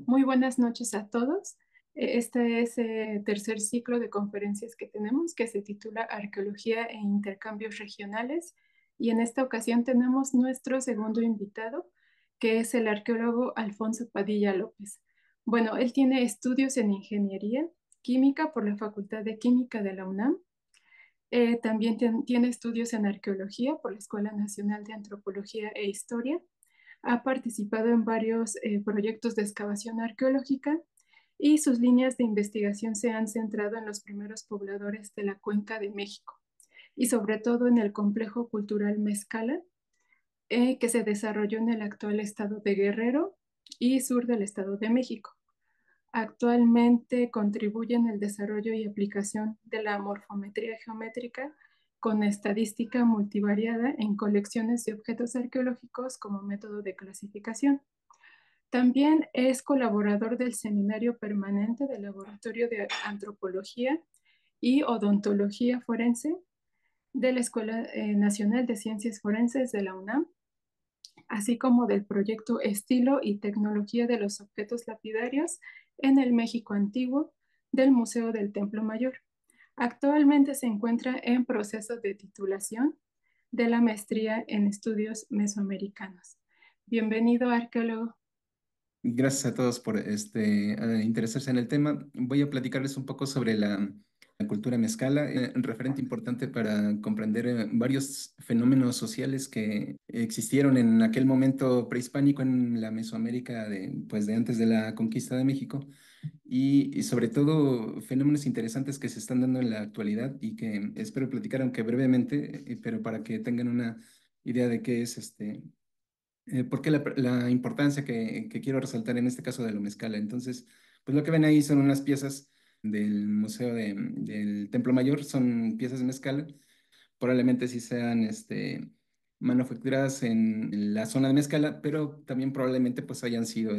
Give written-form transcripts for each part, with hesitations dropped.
Muy buenas noches a todos. Este es el tercer ciclo de conferencias que tenemos que se titula Arqueología e Intercambios Regionales y en esta ocasión tenemos nuestro segundo invitado, que es el arqueólogo Alfonso Padilla López. Bueno, él tiene estudios en ingeniería química por la Facultad de Química de la UNAM. También tiene estudios en arqueología por la Escuela Nacional de Antropología e Historia. Ha participado en varios proyectos de excavación arqueológica y sus líneas de investigación se han centrado en los primeros pobladores de la Cuenca de México y sobre todo en el complejo cultural Mezcala, que se desarrolló en el actual estado de Guerrero y sur del estado de México. Actualmente contribuye en el desarrollo y aplicación de la morfometría geométrica con estadística multivariada en colecciones de objetos arqueológicos como método de clasificación. También es colaborador del Seminario Permanente del Laboratorio de Antropología y Odontología Forense de la Escuela Nacional de Ciencias Forenses de la UNAM, así como del proyecto Estilo y Tecnología de los Objetos Lapidarios en el México Antiguo del Museo del Templo Mayor. Actualmente se encuentra en proceso de titulación de la maestría en estudios mesoamericanos. Bienvenido, arqueólogo. Gracias a todos por interesarse en el tema. Voy a platicarles un poco sobre la cultura mezcala, un referente importante para comprender varios fenómenos sociales que existieron en aquel momento prehispánico en la Mesoamérica de antes de la conquista de México y sobre todo fenómenos interesantes que se están dando en la actualidad y que espero platicar, aunque brevemente, pero para que tengan una idea de qué es ¿por qué la importancia que quiero resaltar en este caso de la mezcala? Entonces, pues lo que ven ahí son unas piezas del del Templo Mayor, son piezas de mezcala, probablemente sí sean manufacturadas en la zona de Mezcala, pero también probablemente pues hayan sido,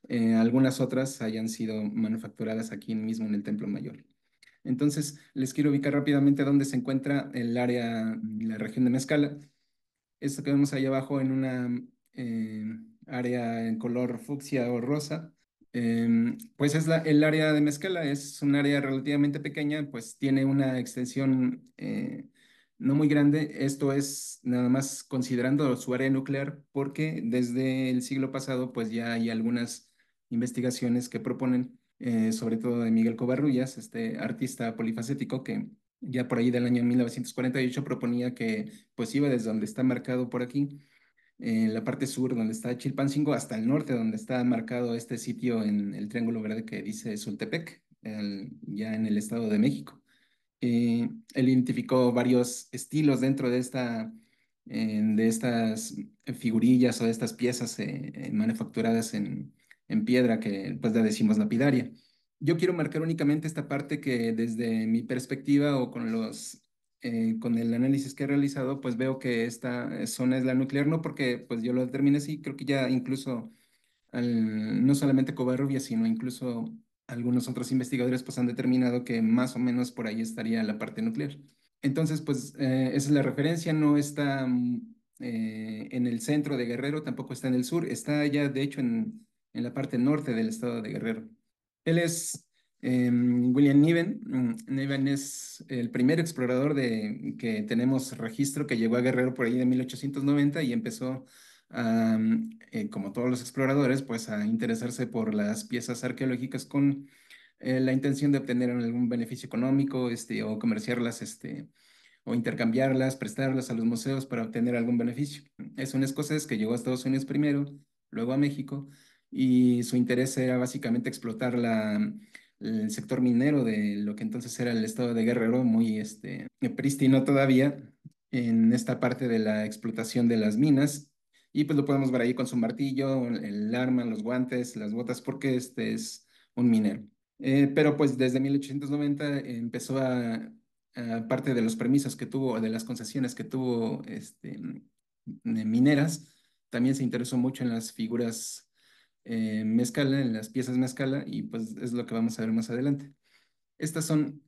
algunas otras hayan sido manufacturadas aquí mismo en el Templo Mayor. Entonces, les quiero ubicar rápidamente dónde se encuentra el área, la región de Mezcala. Esto que vemos ahí abajo en una eh, área en color fucsia o rosa, pues es el área de Mezcala, es un área relativamente pequeña, pues tiene una extensión no muy grande. Esto es nada más considerando su área nuclear, porque desde el siglo pasado, pues ya hay algunas investigaciones que proponen, sobre todo de Miguel Covarrubias, este artista polifacético que ya por ahí del año 1948 proponía que pues iba desde donde está marcado por aquí, en la parte sur donde está Chilpancingo, hasta el norte donde está marcado este sitio en el Triángulo Verde que dice Sultepec, ya en el Estado de México. Él identificó varios estilos dentro de estas figurillas o de estas piezas manufacturadas en piedra que pues le decimos lapidaria. Yo quiero marcar únicamente esta parte que desde mi perspectiva o con el análisis que he realizado, pues veo que esta zona es la nuclear, no porque pues yo lo determine así, creo que ya incluso no solamente Covarrubias, sino incluso algunos otros investigadores pues han determinado que más o menos por ahí estaría la parte nuclear. Entonces, pues esa es la referencia, no está en el centro de Guerrero, tampoco está en el sur, está ya de hecho en la parte norte del estado de Guerrero. Él es William Niven. Niven es el primer explorador que tenemos registro que llegó a Guerrero por ahí de 1890 y empezó, como todos los exploradores, pues a interesarse por las piezas arqueológicas con la intención de obtener algún beneficio económico, o comerciarlas, o intercambiarlas, prestarlas a los museos para obtener algún beneficio. Es un escocés que llegó a Estados Unidos primero, luego a México, y su interés era básicamente explotar el sector minero de lo que entonces era el estado de Guerrero, muy prístino todavía, en esta parte de la explotación de las minas. Y pues lo podemos ver ahí con su martillo, el arma, los guantes, las botas, porque este es un minero. Pero pues desde 1890 empezó parte de los permisos que tuvo, de las concesiones que tuvo mineras, también se interesó mucho en las figuras mezcala, en las piezas mezcala, y pues es lo que vamos a ver más adelante. Estas son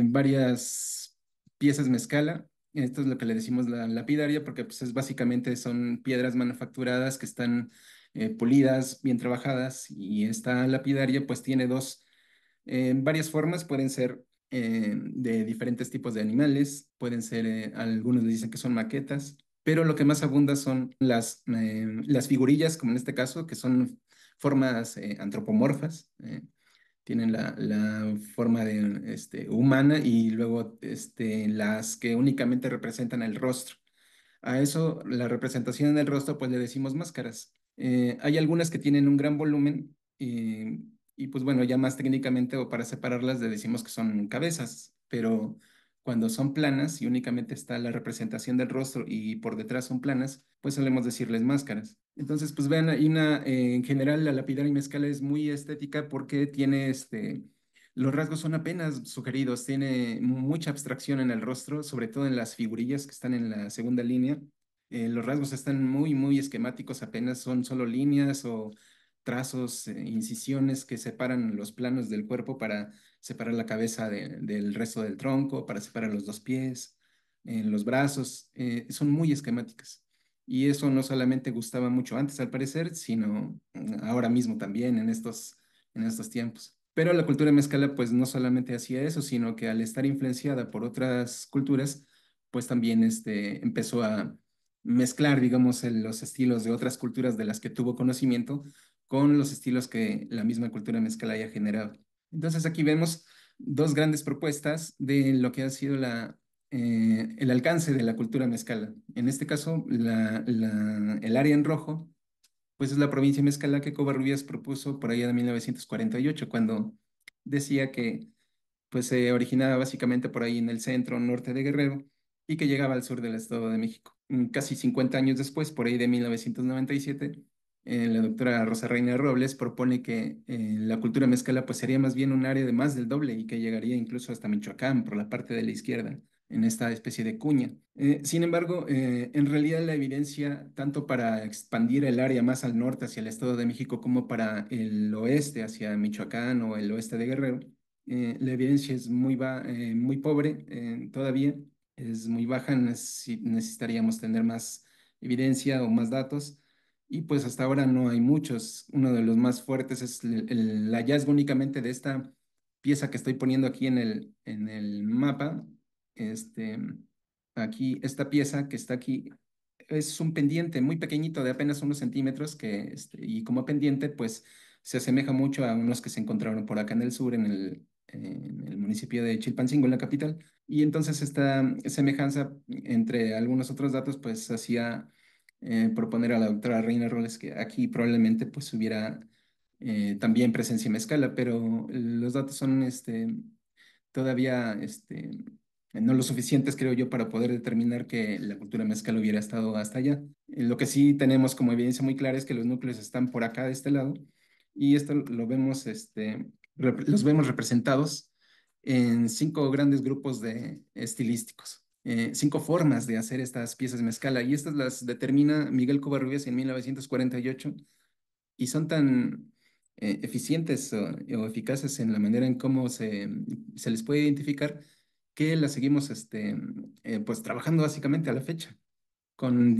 varias piezas mezcala. Esto es lo que le decimos la lapidaria, porque pues es básicamente son piedras manufacturadas que están pulidas, bien trabajadas, y esta lapidaria pues tiene varias formas, pueden ser de diferentes tipos de animales, pueden ser, algunos le dicen que son maquetas, pero lo que más abunda son las figurillas, como en este caso, que son formas antropomorfas. Tienen la forma humana y luego las que únicamente representan el rostro. A eso, la representación en el rostro, pues le decimos máscaras. Hay algunas que tienen un gran volumen y pues bueno, ya más técnicamente o para separarlas le decimos que son cabezas, pero cuando son planas y únicamente está la representación del rostro y por detrás son planas, pues solemos decirles máscaras. Entonces, pues vean, en general la lapidaria y mezcala es muy estética porque tiene los rasgos son apenas sugeridos, tiene mucha abstracción en el rostro, sobre todo en las figurillas que están en la segunda línea. Los rasgos están muy, muy esquemáticos, apenas son solo líneas o trazos, incisiones que separan los planos del cuerpo para separar la cabeza del resto del tronco, para separar los dos pies, los brazos, son muy esquemáticas. Y eso no solamente gustaba mucho antes, al parecer, sino ahora mismo también en estos tiempos. Pero la cultura mezcala pues no solamente hacía eso, sino que al estar influenciada por otras culturas, pues también empezó a mezclar, digamos, los estilos de otras culturas de las que tuvo conocimiento con los estilos que la misma cultura mezcala haya generado. Entonces aquí vemos dos grandes propuestas de lo que ha sido el alcance de la cultura mezcala. En este caso, el área en rojo pues es la provincia mezcala que Covarrubias propuso por allá de 1948, cuando decía que pues se originaba básicamente por ahí en el centro norte de Guerrero y que llegaba al sur del Estado de México. Casi 50 años después, por ahí de 1997, la doctora Rosa Reina Robles propone que la cultura mezcala pues sería más bien un área de más del doble y que llegaría incluso hasta Michoacán por la parte de la izquierda en esta especie de cuña. Sin embargo, en realidad la evidencia, tanto para expandir el área más al norte hacia el Estado de México como para el oeste hacia Michoacán o el oeste de Guerrero, la evidencia es muy pobre todavía, es muy baja, necesitaríamos tener más evidencia o más datos. Y pues hasta ahora no hay muchos. Uno de los más fuertes es el hallazgo únicamente de esta pieza que estoy poniendo aquí en el mapa. Este, aquí, esta pieza que está aquí es un pendiente muy pequeñito de apenas unos centímetros y como pendiente pues se asemeja mucho a unos que se encontraron por acá en el sur, en el municipio de Chilpancingo, en la capital. Y entonces esta semejanza entre algunos otros datos pues hacía proponer a la doctora Reina Robles que aquí probablemente pues hubiera también presencia mezcala, pero los datos son todavía no lo suficientes, creo yo, para poder determinar que la cultura mezcala hubiera estado hasta allá. Lo que sí tenemos como evidencia muy clara es que los núcleos están por acá de este lado y esto lo vemos, los vemos representados en cinco grandes grupos estilísticos. Cinco formas de hacer estas piezas mezcala y estas las determina Miguel Covarrubias en 1948 y son tan eficientes o eficaces en la manera en cómo se les puede identificar que las seguimos pues trabajando básicamente a la fecha con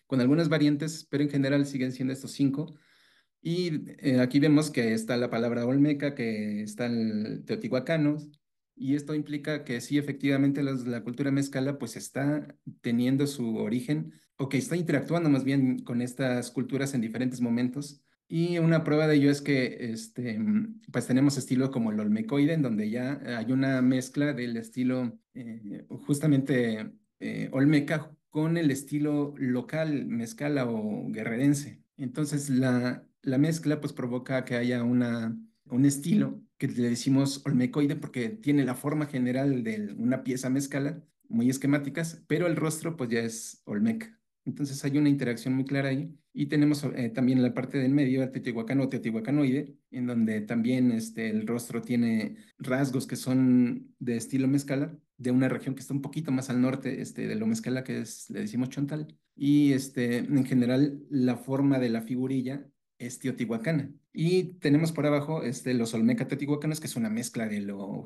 con algunas variantes, pero en general siguen siendo estos cinco. Y aquí vemos que está la palabra olmeca, que está el teotihuacano, y esto implica que sí, efectivamente, la cultura mezcala pues está teniendo su origen, o que está interactuando más bien con estas culturas en diferentes momentos. Y una prueba de ello es que pues tenemos estilos como el olmecoide, en donde ya hay una mezcla del estilo justamente olmeca con el estilo local, mezcala o guerrerense. Entonces la mezcla pues provoca que haya un estilo que le decimos olmecoide porque tiene la forma general de una pieza mezcala, muy esquemáticas, pero el rostro pues ya es olmeca. Entonces hay una interacción muy clara ahí. Y tenemos también la parte del medio, el teotihuacano o teotihuacanoide, en donde también el rostro tiene rasgos que son de estilo mezcala, de una región que está un poquito más al norte de lo mezcala, le decimos chontal. Y en general la forma de la figurilla es teotihuacana. Y tenemos por abajo los olmeca teotihuacanos, que es una mezcla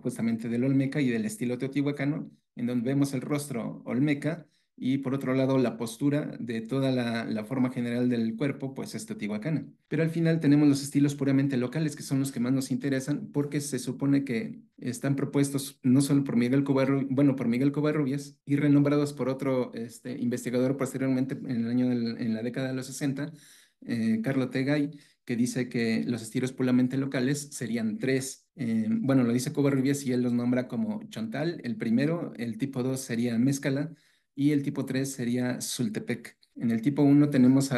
justamente del olmeca y del estilo teotihuacano, en donde vemos el rostro olmeca y por otro lado la postura de toda la forma general del cuerpo, pues es teotihuacana. Pero al final tenemos los estilos puramente locales, que son los que más nos interesan, porque se supone que están propuestos no solo por Miguel Covarrubias, bueno, por Miguel Covarrubias, y renombrados por otro investigador posteriormente en en la década de los 60, Carlo Tegay, que dice que los estilos puramente locales serían tres. Bueno, lo dice Covarrubias y él los nombra como Chontal, el primero, el tipo 2 sería Mézcala, y el tipo 3 sería Sultepec. En el tipo uno tenemos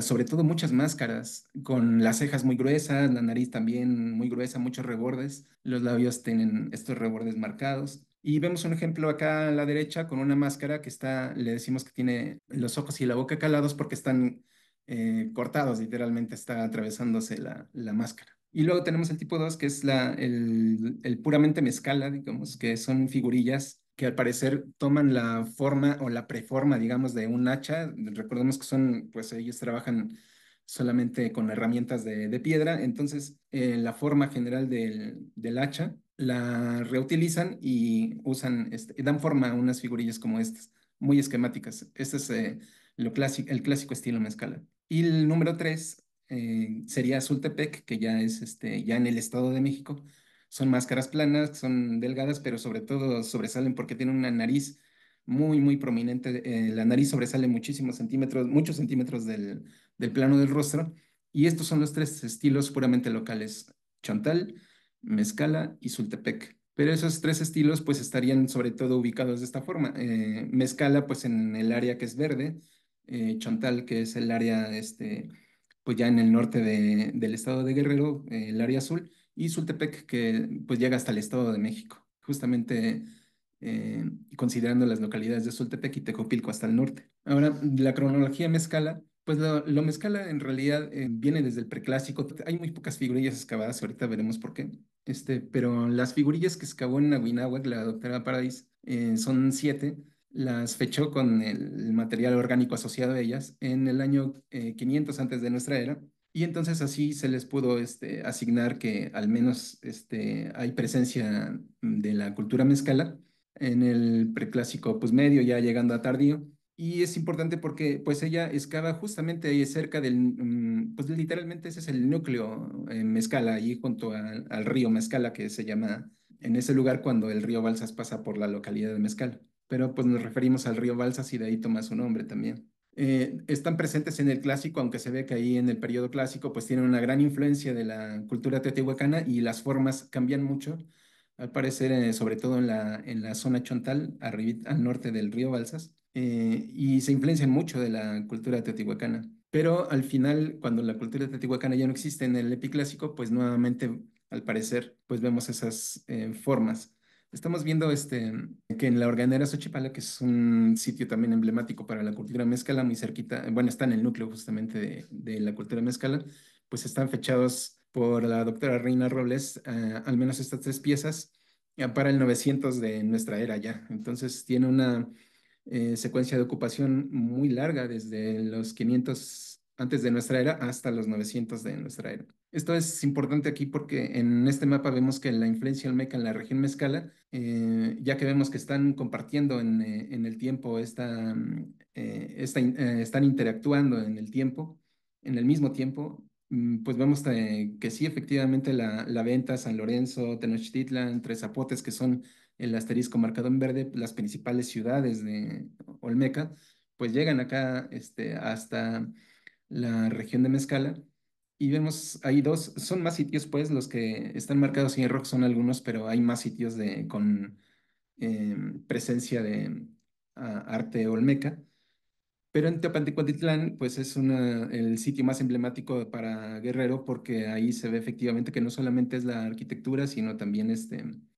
sobre todo muchas máscaras, con las cejas muy gruesas, la nariz también muy gruesa, muchos rebordes, los labios tienen estos rebordes marcados. Y vemos un ejemplo acá a la derecha con una máscara que le decimos que tiene los ojos y la boca calados porque están cortados, literalmente está atravesándose la máscara. Y luego tenemos el tipo 2 que es el puramente mezcala, digamos, que son figurillas que al parecer toman la forma o la preforma, digamos, de un hacha. Recordemos que pues ellos trabajan solamente con herramientas de piedra, entonces la forma general del hacha la reutilizan y dan forma a unas figurillas como estas, muy esquemáticas. Este es el clásico estilo mezcala. Y el número 3 sería Sultepec, que ya es ya en el Estado de México. Son máscaras planas, son delgadas, pero sobre todo sobresalen porque tienen una nariz muy, muy prominente. La nariz sobresale muchísimos centímetros, muchos centímetros del plano del rostro. Y estos son los tres estilos puramente locales: Chontal, Mezcala y Sultepec. Pero esos tres estilos pues estarían sobre todo ubicados de esta forma. Mezcala pues en el área que es verde, Chontal que es el área pues ya en el norte del estado de Guerrero, el área azul, y Sultepec, que pues llega hasta el Estado de México, justamente eh, considerando las localidades de Sultepec y Tecopilco hasta el norte. Ahora, la cronología mezcala, pues lo mezcala en realidad viene desde el preclásico. Hay muy pocas figurillas excavadas, ahorita veremos por qué. Pero las figurillas que excavó en Nahuináhuac, la doctora Paradis, son 7, las fechó con el material orgánico asociado a ellas en el año 500 antes de nuestra era. Y entonces así se les pudo asignar que al menos hay presencia de la cultura mezcala en el preclásico pues medio, ya llegando a tardío. Y es importante porque pues ella excava justamente ahí cerca pues literalmente ese es el núcleo Mezcala, ahí junto al río Mezcala, que se llama en ese lugar cuando el río Balsas pasa por la localidad de Mezcala. Pero pues nos referimos al río Balsas y de ahí toma su nombre también. Están presentes en el clásico, aunque se ve que ahí en el periodo clásico pues tienen una gran influencia de la cultura teotihuacana y las formas cambian mucho, al parecer, sobre todo en la zona chontal, al norte del río Balsas, y se influencian mucho de la cultura teotihuacana. Pero al final, cuando la cultura teotihuacana ya no existe en el epiclásico, pues nuevamente, al parecer, pues vemos esas formas. Estamos viendo que en la Organera Xochipala, que es un sitio también emblemático para la cultura mezcala, muy cerquita, bueno, está en el núcleo justamente de la cultura mezcala, pues están fechados por la doctora Reina Robles, al menos estas tres piezas, ya para el 900 de nuestra era ya. Entonces tiene una secuencia de ocupación muy larga, desde los 500 antes de nuestra era hasta los 900 de nuestra era. Esto es importante aquí porque en este mapa vemos que la influencia olmeca en la región mezcala, ya que vemos que están compartiendo en el tiempo, están interactuando en el tiempo, en el mismo tiempo, pues vemos que sí, efectivamente, la Venta, San Lorenzo, Tenochtitlan, Tres Zapotes, que son el asterisco marcado en verde, las principales ciudades de Olmeca, pues llegan acá hasta la región de Mezcala. Y vemos, hay son más sitios, pues, los que están marcados en rojo son algunos, pero hay más sitios con presencia de arte olmeca. Pero en Teopanticuatitlán, pues es el sitio más emblemático para Guerrero porque ahí se ve efectivamente que no solamente es la arquitectura, sino también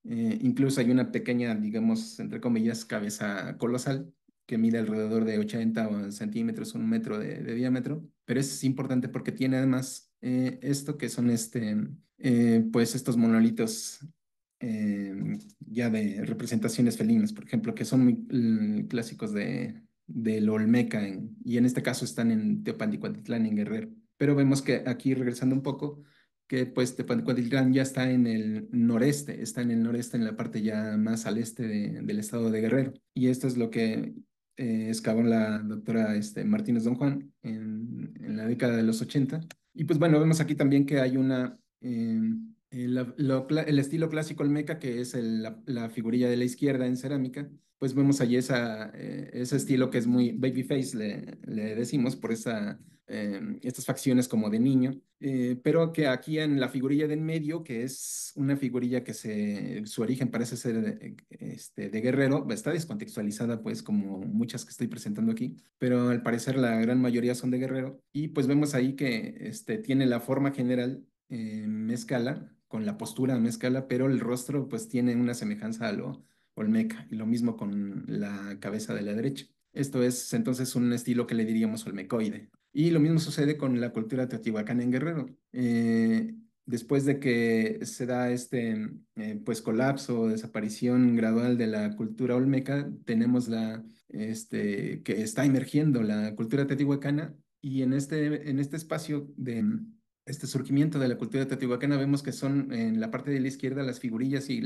incluso hay una pequeña, digamos, entre comillas, cabeza colosal que mide alrededor de 80 centímetros, 1 metro de diámetro. Pero es importante porque tiene además esto que son pues estos monolitos ya de representaciones felinas, por ejemplo, que son muy clásicos del Olmeca, y en este caso están en Teopanticuatitlán, en Guerrero. Pero vemos que aquí, regresando un poco, que pues Teopanticuatitlán ya está en el noreste, está en el noreste, en la parte ya más al este del estado de Guerrero. Y esto es lo que excavó la doctora Martínez Don Juan en la década de los 80. Y pues bueno, vemos aquí también que hay el estilo clásico olmeca, que es la figurilla de la izquierda en cerámica, pues vemos allí ese estilo que es muy babyface, le decimos, por estas facciones como de niño, pero que aquí en la figurilla de en medio, que es una figurilla su origen parece ser de guerrero, está descontextualizada pues como muchas que estoy presentando aquí, pero al parecer la gran mayoría son de guerrero, y pues vemos ahí que tiene la forma general mezcala, con la postura mezcala, pero el rostro pues tiene una semejanza a lo olmeca, y lo mismo con la cabeza de la derecha. Esto es entonces un estilo que le diríamos olmecoide. Y lo mismo sucede con la cultura teotihuacana en Guerrero. Después de que se da pues colapso o desaparición gradual de la cultura olmeca, tenemos que está emergiendo la cultura teotihuacana, y en este espacio de este surgimiento de la cultura teotihuacana vemos que son en la parte de la izquierda las figurillas y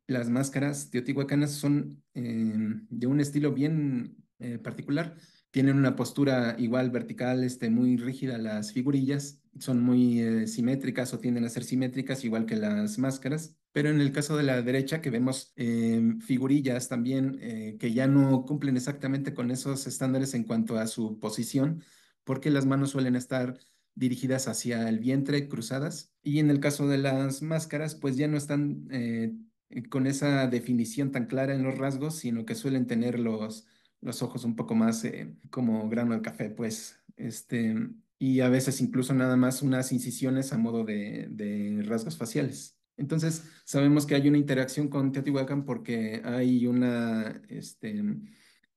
las máscaras teotihuacanas son de un estilo bien particular. Tienen una postura igual vertical, muy rígida las figurillas, son muy simétricas o tienden a ser simétricas, igual que las máscaras. Pero en el caso de la derecha, que vemos figurillas también que ya no cumplen exactamente con esos estándares en cuanto a su posición, porque las manos suelen estar dirigidas hacia el vientre, cruzadas. Y en el caso de las máscaras, pues ya no están con esa definición tan clara en los rasgos, sino que suelen tener los ojos un poco más como grano de café, pues. Y a veces incluso nada más unas incisiones a modo de rasgos faciales. Entonces, sabemos que hay una interacción con Teotihuacán porque hay una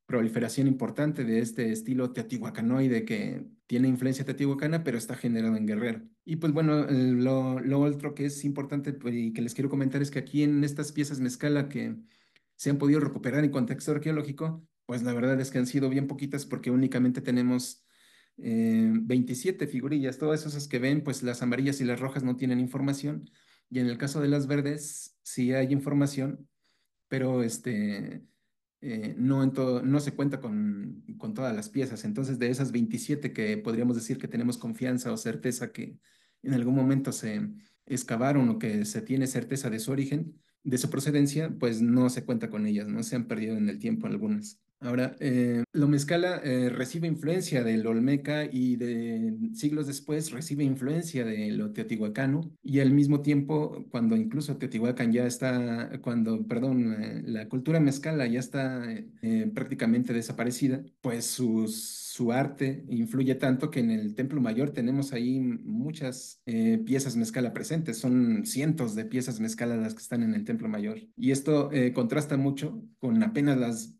proliferación importante de este estilo teotihuacanoide que tiene influencia teotihuacana, pero está generado en Guerrero. Y pues bueno, lo otro que es importante pues, y que les quiero comentar es que aquí en estas piezas mezcala que se han podido recuperar en contexto arqueológico, pues la verdad es que han sido bien poquitas porque únicamente tenemos 27 figurillas. Todas esas que ven, pues las amarillas y las rojas no tienen información. Y en el caso de las verdes, sí hay información, pero no se cuenta con todas las piezas. Entonces, de esas 27 que podríamos decir que tenemos confianza o certeza que en algún momento se excavaron o que se tiene certeza de su origen, de su procedencia, pues no se cuenta con ellas, no se han perdido en el tiempo algunas. Ahora, lo mezcala recibe influencia del Olmeca y siglos después recibe influencia de lo teotihuacano, y al mismo tiempo, cuando incluso Teotihuacán ya está, perdón, la cultura mezcala ya está prácticamente desaparecida, pues su arte influye tanto que en el Templo Mayor tenemos ahí muchas piezas mezcala presentes, son cientos de piezas mezcala las que están en el Templo Mayor. Y esto contrasta mucho con apenas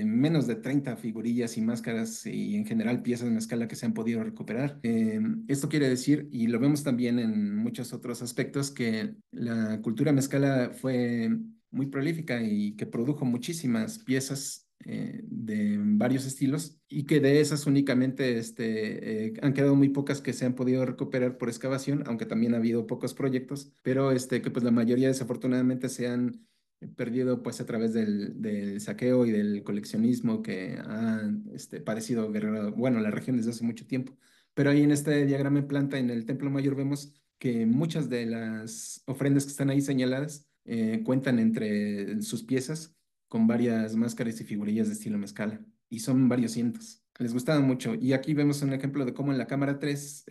menos de 30 figurillas y máscaras y en general piezas en escala que se han podido recuperar. Esto quiere decir, y lo vemos también en muchos otros aspectos, que la cultura mezcala fue muy prolífica y que produjo muchísimas piezas de varios estilos, y que de esas únicamente han quedado muy pocas que se han podido recuperar por excavación, aunque también ha habido pocos proyectos, pero que pues la mayoría desafortunadamente se han perdido pues a través del saqueo y del coleccionismo que ha padecido Guerrero, bueno, la región desde hace mucho tiempo. Pero ahí en este diagrama en planta, en el Templo Mayor, vemos que muchas de las ofrendas que están ahí señaladas cuentan entre sus piezas con varias máscaras y figurillas de estilo mezcala, y son varios cientos. Les gustaba mucho. Y aquí vemos un ejemplo de cómo en la cámara 3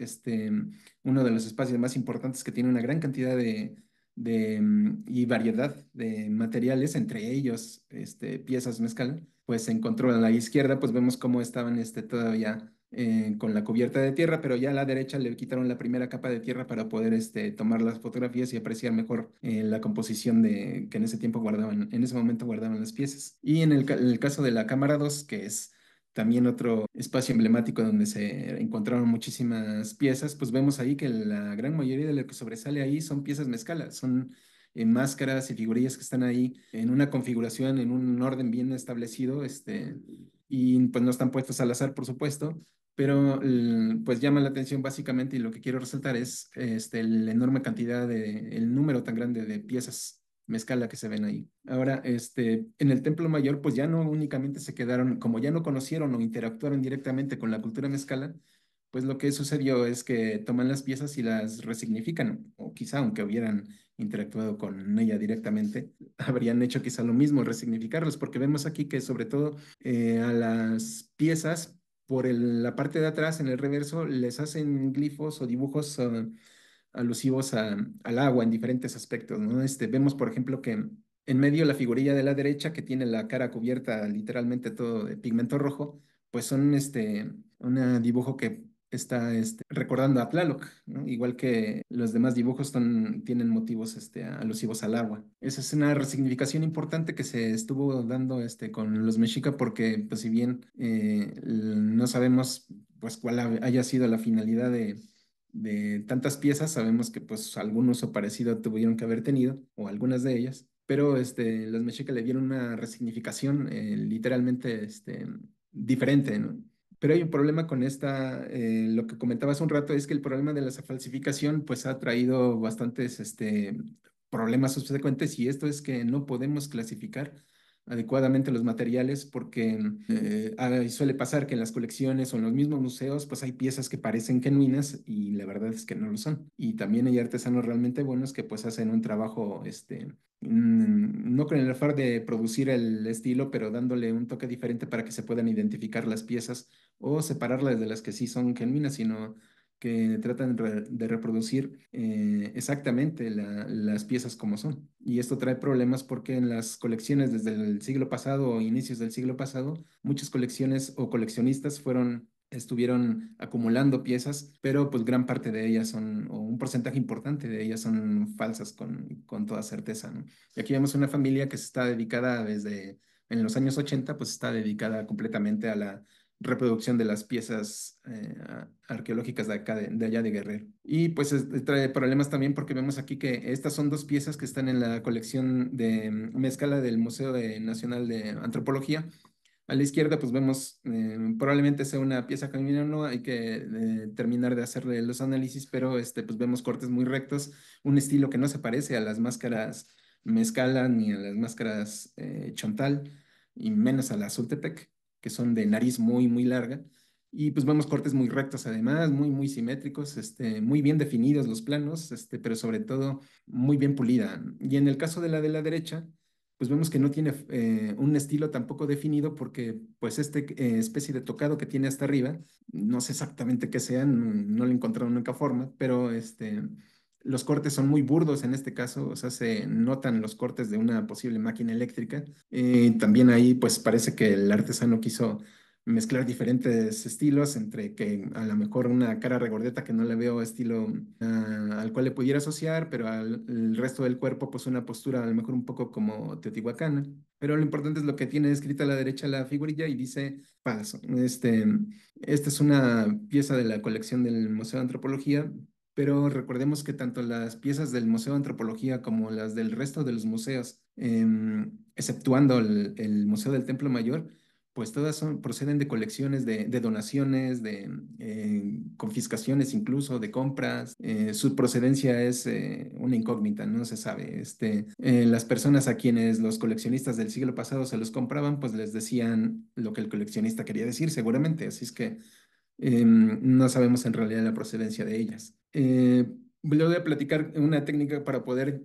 uno de los espacios más importantes que tiene una gran cantidad y variedad de materiales, entre ellos piezas mezcal, pues se encontró a la izquierda, pues vemos cómo estaban todavía con la cubierta de tierra, pero ya a la derecha le quitaron la primera capa de tierra para poder tomar las fotografías y apreciar mejor la composición que en ese tiempo en ese momento guardaban las piezas. Y en el caso de la cámara 2, que es también otro espacio emblemático donde se encontraron muchísimas piezas, pues vemos ahí que la gran mayoría de lo que sobresale ahí son piezas mezcala, son máscaras y figurillas que están ahí en una configuración, en un orden bien establecido, y pues no están puestos al azar, por supuesto, pero pues llama la atención básicamente, y lo que quiero resaltar es el enorme cantidad el número tan grande de piezas mezcala que se ven ahí. Ahora, en el Templo Mayor, pues ya no únicamente se quedaron, como ya no conocieron o interactuaron directamente con la cultura mezcala, pues lo que sucedió es que toman las piezas y las resignifican, o quizá aunque hubieran interactuado con ella directamente, habrían hecho quizá lo mismo, resignificarlos, porque vemos aquí que sobre todo a las piezas, por la parte de atrás, en el reverso, les hacen glifos o dibujos alusivos al agua en diferentes aspectos, ¿no? Vemos, por ejemplo, que en medio la figurilla de la derecha, que tiene la cara cubierta literalmente todo de pigmento rojo, pues son un dibujo que está recordando a Tlaloc, ¿no? Igual que los demás dibujos tienen motivos alusivos al agua. Esa es una resignificación importante que se estuvo dando con los mexica porque, pues, si bien no sabemos pues cuál haya sido la finalidad de tantas piezas, sabemos que pues algún uso parecido tuvieron que haber tenido, o algunas de ellas, pero los mexicas le dieron una resignificación literalmente diferente, ¿no? Pero hay un problema con lo que comentaba hace un rato, es que el problema de la falsificación pues ha traído bastantes problemas subsecuentes, y esto es que no podemos clasificar adecuadamente los materiales porque suele pasar que en las colecciones o en los mismos museos pues hay piezas que parecen genuinas y la verdad es que no lo son. Y también hay artesanos realmente buenos que pues hacen un trabajo no con el afán de producir el estilo, pero dándole un toque diferente para que se puedan identificar las piezas o separarlas de las que sí son genuinas, sino que tratan de reproducir exactamente las piezas como son. Y esto trae problemas porque en las colecciones desde el siglo pasado o inicios del siglo pasado, muchas colecciones o coleccionistas estuvieron acumulando piezas, pero pues gran parte de ellas o un porcentaje importante de ellas son falsas con toda certeza, ¿no? Y aquí vemos una familia que se está dedicada desde en los años 80, pues está dedicada completamente a la reproducción de las piezas arqueológicas de acá, de allá de Guerrero. Y pues trae problemas también porque vemos aquí que estas son dos piezas que están en la colección de Mezcala del Museo Nacional de Antropología. A la izquierda pues vemos, probablemente sea una pieza genuina o no, hay que terminar de hacerle los análisis, pero pues vemos cortes muy rectos, un estilo que no se parece a las máscaras Mezcala ni a las máscaras Chontal, y menos a la Zultepec, que son de nariz muy, muy larga. Y pues vemos cortes muy rectos además, muy, muy simétricos, muy bien definidos los planos, pero sobre todo muy bien pulida. Y en el caso de la derecha, pues vemos que no tiene un estilo tampoco definido porque pues especie de tocado que tiene hasta arriba, no sé exactamente qué sea, no lo he encontrado nunca forma, pero los cortes son muy burdos en este caso, o sea, se notan los cortes de una posible máquina eléctrica. También ahí pues parece que el artesano quiso mezclar diferentes estilos, entre que a lo mejor una cara regordeta que no le veo estilo al cual le pudiera asociar, pero al el resto del cuerpo pues una postura a lo mejor un poco como teotihuacana. Pero lo importante es lo que tiene escrita a la derecha la figurilla y dice paso. Esta es una pieza de la colección del Museo de Antropología, pero recordemos que tanto las piezas del Museo de Antropología como las del resto de los museos, exceptuando el Museo del Templo Mayor, pues todas proceden de colecciones de donaciones, de confiscaciones incluso, de compras. Su procedencia es una incógnita, no se sabe. Las personas a quienes los coleccionistas del siglo pasado se los compraban, pues les decían lo que el coleccionista quería decir, seguramente. Así es que no sabemos en realidad la procedencia de ellas. Le voy a platicar una técnica para poder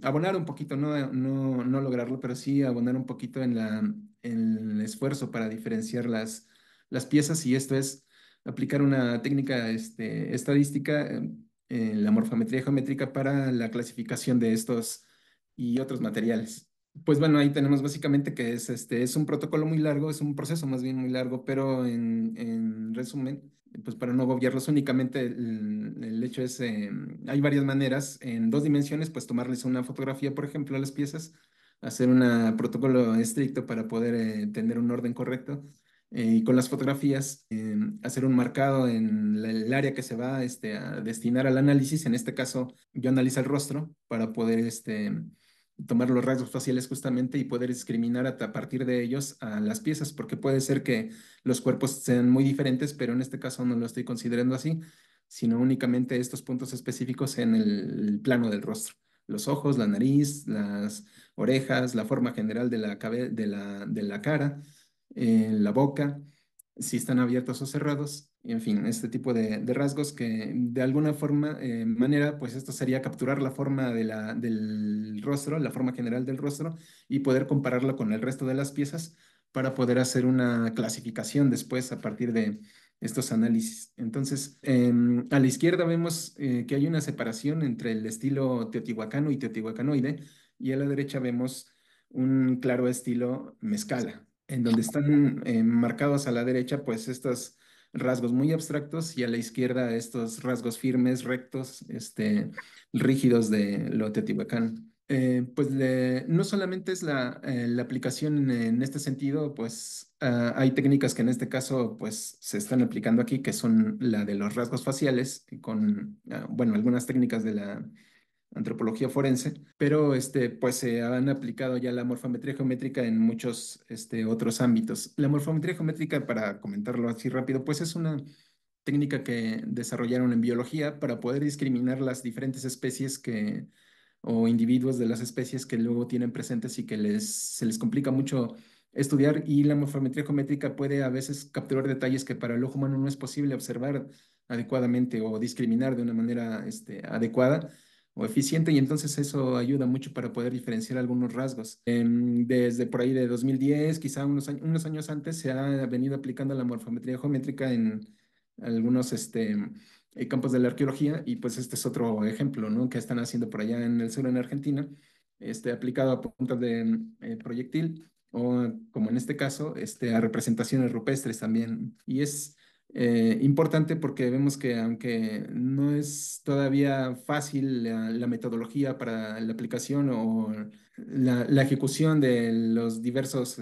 abonar un poquito, no lograrlo, pero sí abonar un poquito en el esfuerzo para diferenciar las piezas, y esto es aplicar una técnica estadística, la morfometría geométrica para la clasificación de estos y otros materiales. Pues bueno, ahí tenemos básicamente que es un protocolo muy largo, es un proceso más bien muy largo, pero en resumen, pues para no agobiarlos únicamente, el hecho es, hay varias maneras, en dos dimensiones, pues tomarles una fotografía, por ejemplo, a las piezas, hacer un protocolo estricto para poder tener un orden correcto, y con las fotografías hacer un marcado en el área que se va a destinar al análisis. En este caso, yo analizo el rostro para poder tomar los rasgos faciales justamente y poder discriminar a partir de ellos a las piezas, porque puede ser que los cuerpos sean muy diferentes, pero en este caso no lo estoy considerando así, sino únicamente estos puntos específicos en el plano del rostro. los ojos, la nariz, las orejas, la forma general de de la cara, la boca, si están abiertos o cerrados, en fin, este tipo de rasgos que de alguna forma, manera, pues esto sería capturar la forma del rostro, la forma general del rostro y poder compararlo con el resto de las piezas para poder hacer una clasificación después a partir de estos análisis. Entonces, a la izquierda vemos que hay una separación entre el estilo teotihuacano y teotihuacanoide, y a la derecha vemos un claro estilo mezcala, en donde están marcados a la derecha, pues estos rasgos muy abstractos y a la izquierda estos rasgos firmes, rectos, rígidos de lo teotihuacano. No solamente es la aplicación en este sentido, pues hay técnicas que en este caso pues se están aplicando aquí, que son la de los rasgos faciales, con, bueno, algunas técnicas de la antropología forense, pero pues se han aplicado ya la morfometría geométrica en muchos otros ámbitos. La morfometría geométrica, para comentarlo así rápido, pues es una técnica que desarrollaron en biología para poder discriminar las diferentes especies o individuos de las especies que luego tienen presentes y que se les complica mucho estudiar, y la morfometría geométrica puede a veces capturar detalles que para el ojo humano no es posible observar adecuadamente o discriminar de una manera adecuada o eficiente, y entonces eso ayuda mucho para poder diferenciar algunos rasgos. Desde por ahí de 2010, quizá unos años antes, se ha venido aplicando la morfometría geométrica en algunos campos de la arqueología, y pues este es otro ejemplo, ¿no? Que están haciendo por allá en el sur, en Argentina, aplicado a puntas de proyectil o, como en este caso, a representaciones rupestres también. Y es importante porque vemos que aunque no es todavía fácil la metodología para la aplicación o la ejecución de los diversos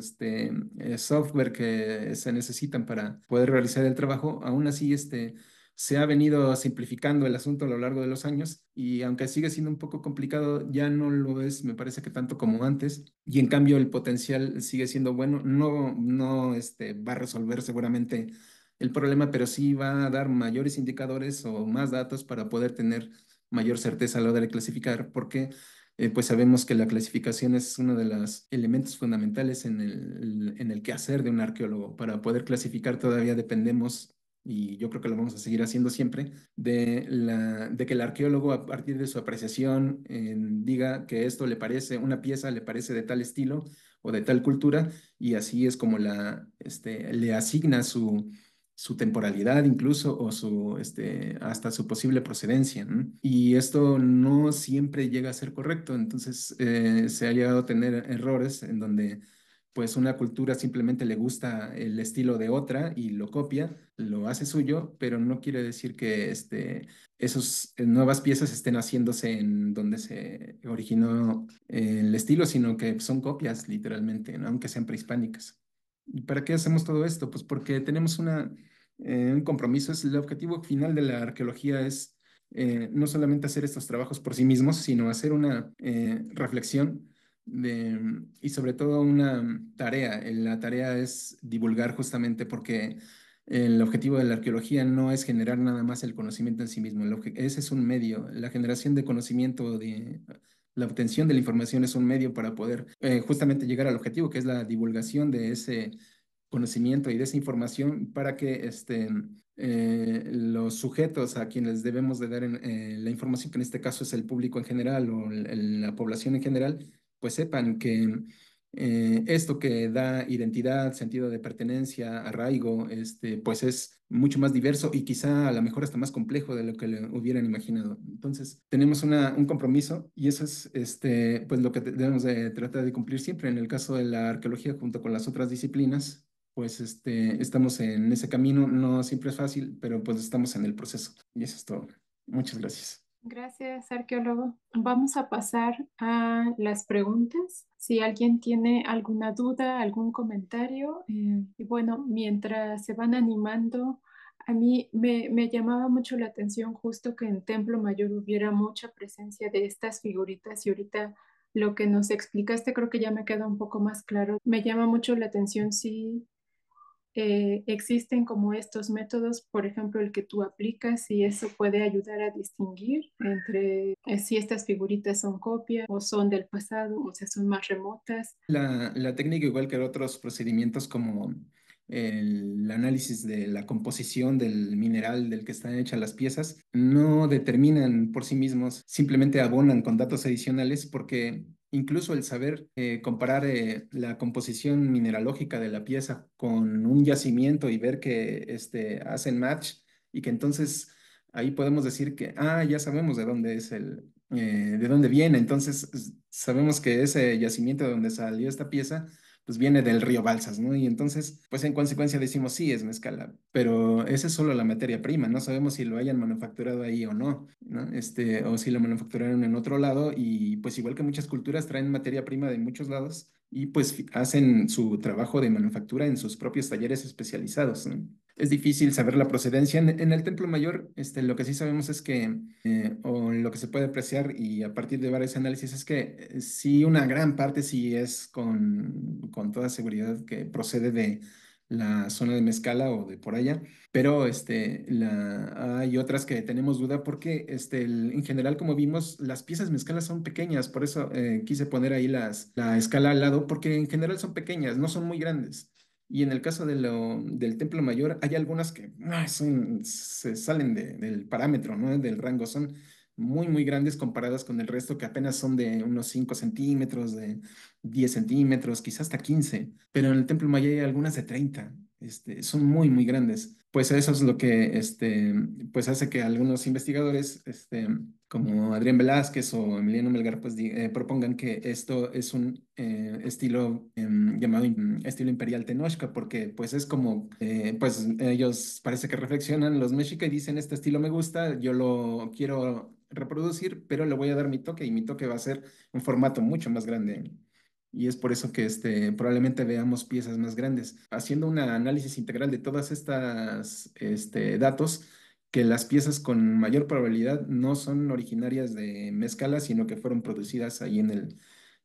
software que se necesitan para poder realizar el trabajo, aún así se ha venido simplificando el asunto a lo largo de los años, y aunque sigue siendo un poco complicado, ya no lo es, me parece que tanto como antes, y en cambio el potencial sigue siendo bueno. No va a resolver seguramente el problema, pero sí va a dar mayores indicadores o más datos para poder tener mayor certeza a la hora de clasificar, porque pues sabemos que la clasificación es uno de los elementos fundamentales en el quehacer de un arqueólogo. Para poder clasificar todavía dependemos, y yo creo que lo vamos a seguir haciendo siempre, de que el arqueólogo, a partir de su apreciación, diga que esto le parece, una pieza le parece de tal estilo o de tal cultura, y así es como le asigna su temporalidad incluso, o hasta su posible procedencia, ¿no? Y esto no siempre llega a ser correcto, entonces se ha llegado a tener errores en donde pues una cultura simplemente le gusta el estilo de otra y lo copia, lo hace suyo, pero no quiere decir que esos nuevas piezas estén haciéndose en donde se originó el estilo, sino que son copias literalmente, ¿no? Aunque sean prehispánicas. ¿Y para qué hacemos todo esto? Pues porque tenemos un compromiso. El objetivo final de la arqueología es no solamente hacer estos trabajos por sí mismos, sino hacer una reflexión y sobre todo una tarea. La tarea es divulgar, justamente porque el objetivo de la arqueología no es generar nada más el conocimiento en sí mismo. Ese es un medio. La generación de conocimiento, la obtención de la información, es un medio para poder justamente llegar al objetivo, que es la divulgación de ese conocimiento y de esa información, para que los sujetos a quienes debemos de dar la información, que en este caso es el público en general o la población en general, pues sepan que esto que da identidad, sentido de pertenencia, arraigo, pues es mucho más diverso y quizá a lo mejor hasta más complejo de lo que le hubieran imaginado. Entonces, tenemos un compromiso, y eso es pues lo que debemos de tratar de cumplir siempre. En el caso de la arqueología, junto con las otras disciplinas, pues estamos en ese camino. No siempre es fácil, pero pues estamos en el proceso. Y eso es todo. Muchas gracias. Gracias, arqueólogo. Vamos a pasar a las preguntas. Si alguien tiene alguna duda, algún comentario, y bueno, mientras se van animando, a mí me llamaba mucho la atención justo que en Templo Mayor hubiera mucha presencia de estas figuritas, y ahorita lo que nos explicaste creo que ya me queda un poco más claro. Me llama mucho la atención, sí, existen como estos métodos, por ejemplo, el que tú aplicas y eso puede ayudar a distinguir entre si estas figuritas son copias o son del pasado, o sea, son más remotas. La técnica, igual que otros procedimientos como el análisis de la composición del mineral del que están hechas las piezas, no determinan por sí mismos, simplemente abonan con datos adicionales porque incluso el saber comparar la composición mineralógica de la pieza con un yacimiento y ver que hacen match y que entonces ahí podemos decir que, ya sabemos de dónde es de dónde viene. Entonces, sabemos que ese yacimiento de donde salió esta pieza, pues viene del río Balsas, ¿no? Y entonces, pues en consecuencia decimos, sí, es mezcal, pero esa es solo la materia prima, no sabemos si lo hayan manufacturado ahí o no, ¿no? O si lo manufacturaron en otro lado y pues igual que muchas culturas traen materia prima de muchos lados y pues hacen su trabajo de manufactura en sus propios talleres especializados, ¿no? Es difícil saber la procedencia. En el Templo Mayor, lo que sí sabemos es que, o lo que se puede apreciar y a partir de varios análisis, es que sí, una gran parte sí es con toda seguridad que procede de la zona de Mezcala o de por allá, pero hay otras que tenemos duda porque en general, como vimos, las piezas mezcalas son pequeñas, por eso quise poner ahí la escala al lado, porque en general son pequeñas, no son muy grandes. Y en el caso del Templo Mayor, hay algunas que se salen del parámetro, ¿no? Del rango. Son muy, muy grandes comparadas con el resto que apenas son de unos 5 centímetros, de 10 centímetros, quizás hasta 15. Pero en el Templo Mayor hay algunas de 30. Son muy, muy grandes. Pues eso es lo que pues hace que algunos investigadores, como Adrián Velázquez o Emiliano Melgar, pues propongan que esto es un estilo llamado estilo imperial Tenochca, porque pues es como, pues ellos parece que reflexionan los mexica y dicen, este estilo me gusta, yo lo quiero reproducir, pero le voy a dar mi toque y mi toque va a ser un formato mucho más grande. Y es por eso que probablemente veamos piezas más grandes. Haciendo un análisis integral de todas estas datos, que las piezas con mayor probabilidad no son originarias de Mezcala, sino que fueron producidas ahí en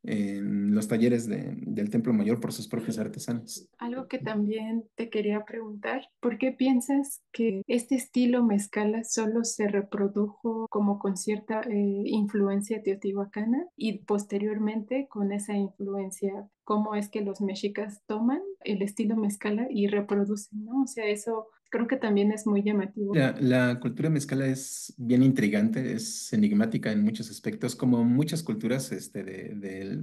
los talleres del Templo Mayor por sus propios artesanos. Algo que también te quería preguntar, ¿por qué piensas que este estilo mezcala solo se reprodujo como con cierta influencia teotihuacana y posteriormente con esa influencia, cómo es que los mexicas toman el estilo mezcala y reproducen, ¿no? O sea, eso creo que también es muy llamativo. La cultura mezcala es bien intrigante, es enigmática en muchos aspectos, como muchas culturas,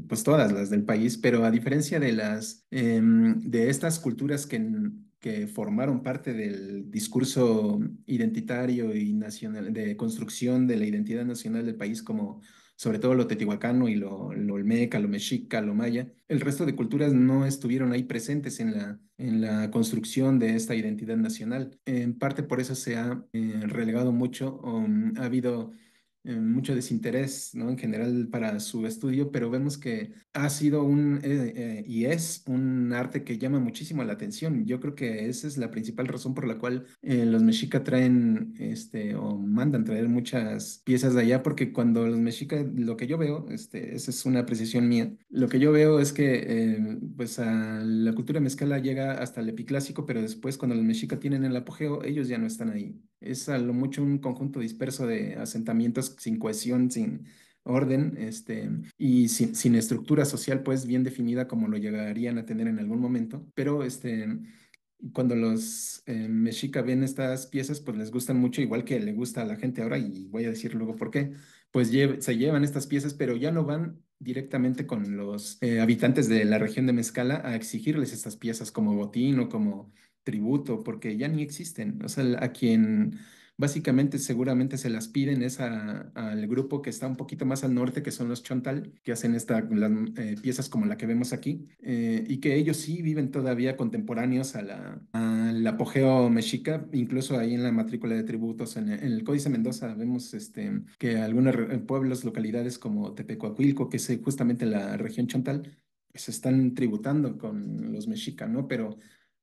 pues todas las del país, pero a diferencia de estas culturas que formaron parte del discurso identitario y nacional, de construcción de la identidad nacional del país, como sobre todo lo teotihuacano y lo olmeca, lo mexica, lo maya. El resto de culturas no estuvieron ahí presentes en la construcción de esta identidad nacional. En parte por eso se ha relegado mucho, ha habido mucho desinterés, ¿no? En general para su estudio, pero vemos que ha sido y es un arte que llama muchísimo la atención. Yo creo que esa es la principal razón por la cual los mexica traen, o mandan traer muchas piezas de allá, porque cuando los mexica, lo que yo veo, esa es una apreciación mía, lo que yo veo es que, pues a la cultura mezcala llega hasta el epiclásico, pero después cuando los mexica tienen el apogeo, ellos ya no están ahí. Es a lo mucho un conjunto disperso de asentamientos sin cohesión, sin orden, y sin estructura social, pues bien definida como lo llegarían a tener en algún momento. Pero cuando los mexica ven estas piezas, pues les gustan mucho, igual que le gusta a la gente ahora, y voy a decir luego por qué. Pues se llevan estas piezas, pero ya no van directamente con los habitantes de la región de Mezcala a exigirles estas piezas como botín o como tributo, porque ya ni existen. O sea, a quien básicamente seguramente se las piden es al grupo que está un poquito más al norte, que son los Chontal, que hacen las piezas como la que vemos aquí, y que ellos sí viven todavía contemporáneos al apogeo mexica. Incluso ahí en la matrícula de tributos, en el Códice Mendoza, vemos que algunos pueblos, localidades como Tepecuacuilco, que es justamente la región Chontal, se están tributando con los mexicas, ¿no? Pero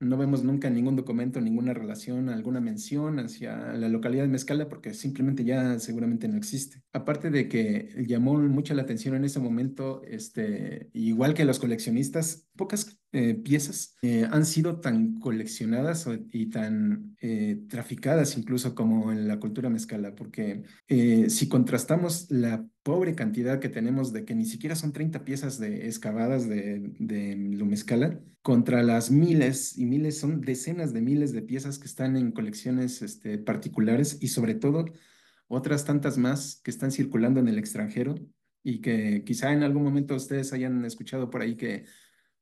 No vemos nunca ningún documento, ninguna relación, alguna mención hacia la localidad de Mezcala porque simplemente ya seguramente no existe. Aparte de que llamó mucho la atención en ese momento, igual que los coleccionistas, pocas piezas han sido tan coleccionadas y tan traficadas incluso como en la cultura mezcala, porque si contrastamos la pobre cantidad que tenemos de que ni siquiera son 30 piezas excavadas de lo mezcala, contra las miles y miles, son decenas de miles de piezas que están en colecciones particulares y sobre todo otras tantas más que están circulando en el extranjero y que quizá en algún momento ustedes hayan escuchado por ahí que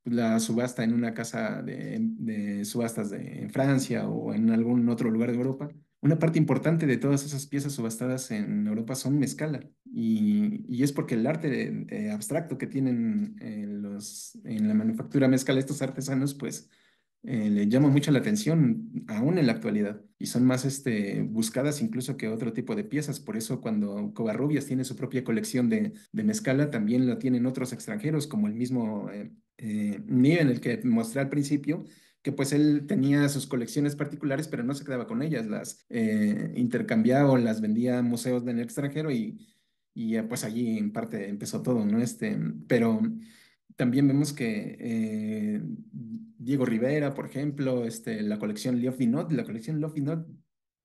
la subasta en una casa de subastas en Francia o en algún otro lugar de Europa. Una parte importante de todas esas piezas subastadas en Europa son mezcala y es porque el arte abstracto que tienen en la manufactura mezcala estos artesanos, pues le llama mucho la atención aún en la actualidad y son más buscadas incluso que otro tipo de piezas. Por eso cuando Covarrubias tiene su propia colección de mezcala, también la tienen otros extranjeros, como el mismo Niven, el que mostré al principio, que pues él tenía sus colecciones particulares, pero no se quedaba con ellas, las intercambiaba o las vendía a museos del extranjero y pues allí en parte empezó todo, ¿no? Pero también vemos que Diego Rivera, por ejemplo, la colección Love Vinot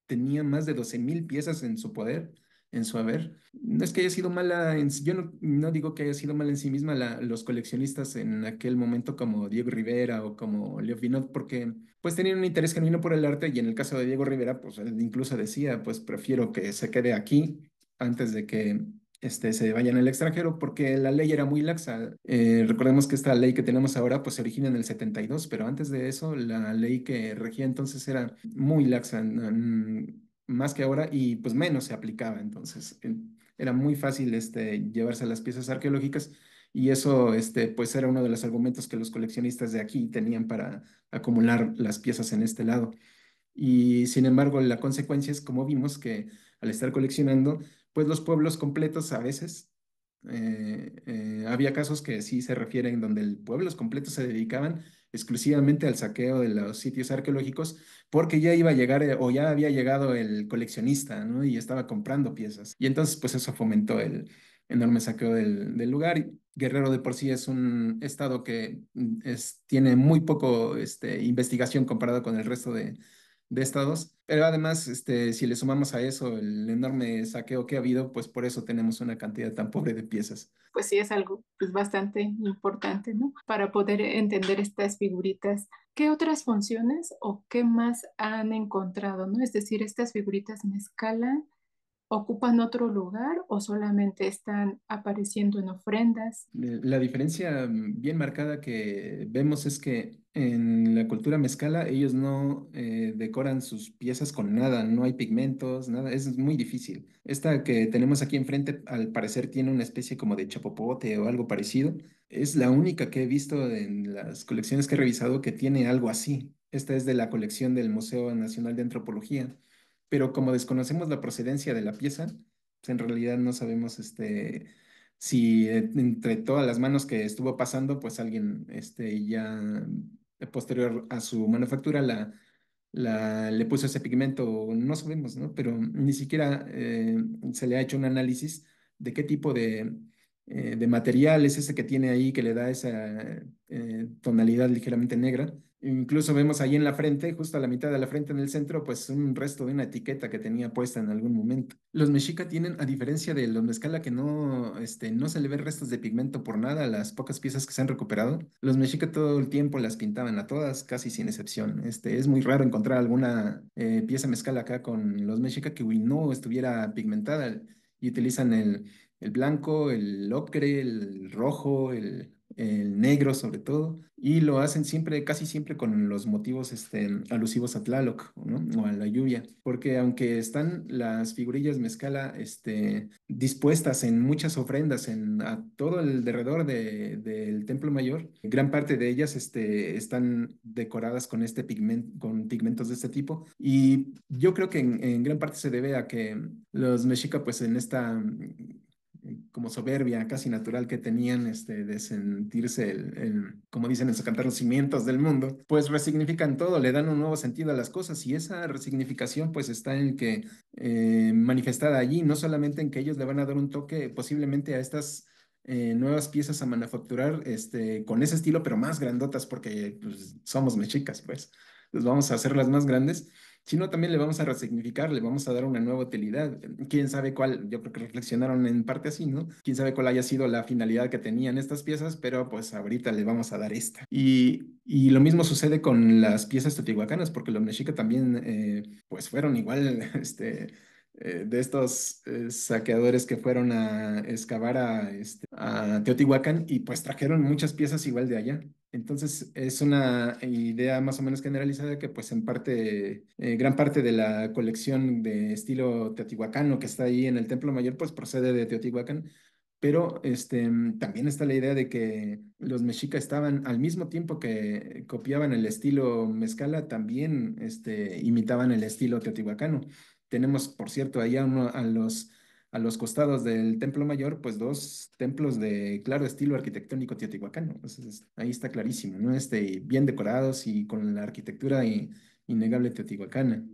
tenía más de 12.000 piezas en su poder, en su haber. No es que haya sido mala, yo no digo que haya sido mala en sí misma los coleccionistas en aquel momento como Diego Rivera o como Leo Vinot, porque pues tenían un interés genuino por el arte y en el caso de Diego Rivera, pues él incluso decía, pues prefiero que se quede aquí antes de que se vayan al extranjero porque la ley era muy laxa. Recordemos que esta ley que tenemos ahora pues se origina en el 72, pero antes de eso la ley que regía entonces era muy laxa, más que ahora y pues menos se aplicaba. Entonces era muy fácil llevarse las piezas arqueológicas y eso pues era uno de los argumentos que los coleccionistas de aquí tenían para acumular las piezas en este lado. Y sin embargo, la consecuencia es, como vimos, que al estar coleccionando, pues los pueblos completos a veces, había casos que sí se refieren donde pueblos completos se dedicaban exclusivamente al saqueo de los sitios arqueológicos porque ya iba a llegar o ya había llegado el coleccionista, ¿no? Y estaba comprando piezas. Y entonces, pues eso fomentó el enorme saqueo del lugar. Y Guerrero de por sí es un estado que tiene muy poco investigación comparado con el resto de estados, pero además, si le sumamos a eso el enorme saqueo que ha habido, pues por eso tenemos una cantidad tan pobre de piezas. Pues sí, es algo pues, bastante importante, ¿no? Para poder entender estas figuritas. ¿Qué otras funciones o qué más han encontrado, ¿no? Es decir, estas figuritas en escala ocupan otro lugar o solamente están apareciendo en ofrendas. La diferencia bien marcada que vemos es que en la cultura mezcala ellos no decoran sus piezas con nada, no hay pigmentos, nada, es muy difícil. Esta que tenemos aquí enfrente al parecer tiene una especie como de chapopote o algo parecido. Es la única que he visto en las colecciones que he revisado que tiene algo así. Esta es de la colección del Museo Nacional de Antropología, pero como desconocemos la procedencia de la pieza, pues en realidad no sabemos si entre todas las manos que estuvo pasando, pues alguien ya posterior a su manufactura le puso ese pigmento, no sabemos, ¿no? Pero ni siquiera se le ha hecho un análisis de qué tipo de material es ese que tiene ahí que le da esa tonalidad ligeramente negra. Incluso vemos ahí en la frente, justo a la mitad de la frente en el centro, pues un resto de una etiqueta que tenía puesta en algún momento. Los mexica tienen, a diferencia de los mezcala, que no se le ven restos de pigmento por nada a las pocas piezas que se han recuperado. Los mexica todo el tiempo las pintaban a todas, casi sin excepción. Es muy raro encontrar alguna pieza mezcala acá con los mexica que no estuviera pigmentada y utilizan el blanco, el ocre, el rojo, el negro sobre todo, y lo hacen siempre, casi siempre con los motivos alusivos a Tlaloc, ¿no? O a la lluvia, porque aunque están las figurillas mezcala dispuestas en muchas ofrendas a todo el derredor del Templo Mayor, gran parte de ellas están decoradas con con pigmentos de este tipo, y yo creo que en gran parte se debe a que los mexica pues en esta como soberbia casi natural que tenían de sentirse, como dicen en su cantar, los cimientos del mundo, pues resignifican todo, le dan un nuevo sentido a las cosas y esa resignificación pues está en que manifestada allí, no solamente en que ellos le van a dar un toque posiblemente a estas nuevas piezas a manufacturar con ese estilo, pero más grandotas porque pues, somos mexicas, pues. Pues vamos a hacerlas más grandes, sino también le vamos a resignificar, le vamos a dar una nueva utilidad. Quién sabe cuál, yo creo que reflexionaron en parte así, ¿no? Quién sabe cuál haya sido la finalidad que tenían estas piezas, pero pues ahorita le vamos a dar esta. Y lo mismo sucede con las piezas teotihuacanas, porque los mexicas también, pues fueron igual, de estos saqueadores que fueron a excavar a Teotihuacán y pues trajeron muchas piezas igual de allá. Entonces es una idea más o menos generalizada que pues en parte, gran parte de la colección de estilo teotihuacano que está ahí en el Templo Mayor pues procede de Teotihuacán. Pero también está la idea de que los mexicas estaban al mismo tiempo que copiaban el estilo mezcala, también imitaban el estilo teotihuacano. Tenemos, por cierto, allá a los costados del Templo Mayor, pues dos templos de claro estilo arquitectónico teotihuacano. Entonces, ahí está clarísimo, ¿no? Bien decorados y con la arquitectura innegable teotihuacana.